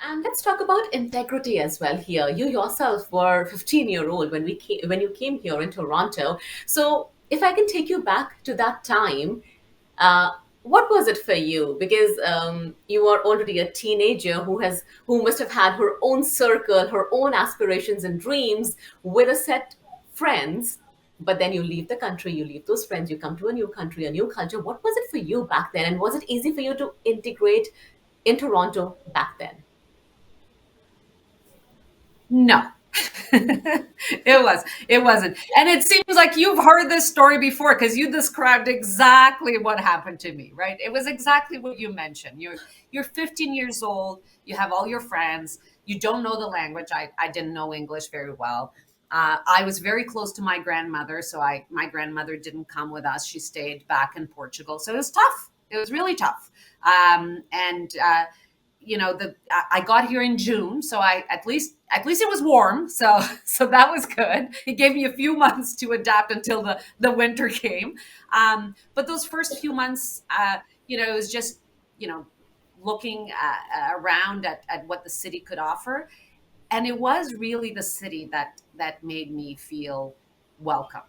And let's talk about integrity as well here. You yourself were 15-year-old when you came here in Toronto. So if I can take you back to that time, uh, what was it for you? Because you are already a teenager who must have had her own circle, her own aspirations and dreams with a set friends. But then you leave the country, you leave those friends, you come to a new country, a new culture. What was it for you back then? And was it easy for you to integrate in Toronto back then? No. It wasn't. And it seems like you've heard this story before because you described exactly what happened to me, right? It was exactly what you mentioned. You're 15 years old, you have all your friends, you don't know the language. I didn't know English very well. I was very close to my grandmother, so my grandmother didn't come with us. She stayed back in Portugal. So it was tough. It was really tough. And I got here in June, so I at least it was warm, so so that was good. It gave me a few months to adapt until the winter came. But those first few months, it was just you know looking around at what the city could offer, and it was really the city that made me feel welcome.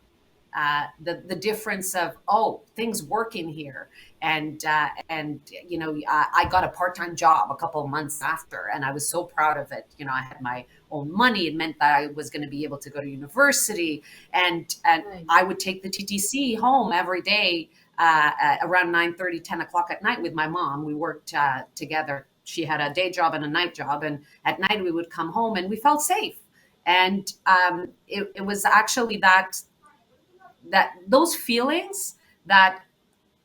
The difference of, oh, things work in here, and I got a part-time job a couple of months after, and I was so proud of it. I had my own money. It meant that I was going to be able to go to university, and Right. I would take the TTC home every day, around 9:30, 10 o'clock at night with my mom. We worked together. She had a day job and a night job, and at night we would come home and we felt safe. And it was actually that those feelings that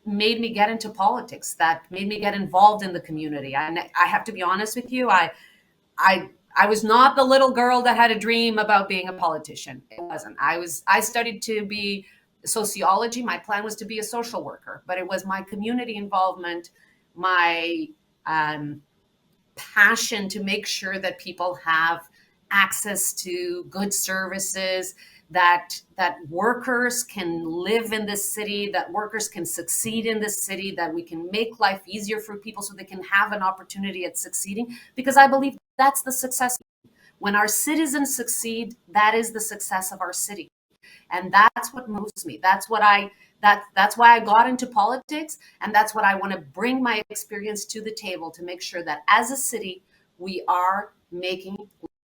made me get into politics, that made me get involved in the community. I have to be honest with you. I was not the little girl that had a dream about being a politician. It wasn't. I studied to be sociology. My plan was to be a social worker, but it was my community involvement, my um, passion to make sure that people have access to good services, that workers can live in this city, that workers can succeed in this city, that we can make life easier for people so they can have an opportunity at succeeding, because I believe that's the success. When our citizens succeed, that is the success of our city. And that's what moves me. That's why I got into politics, and that's what I want to bring my experience to the table, to make sure that as a city we are making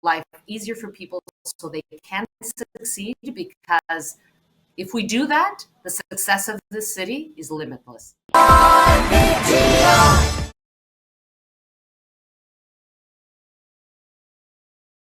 life easier for people so they can succeed, because if we do that, the success of the city is limitless.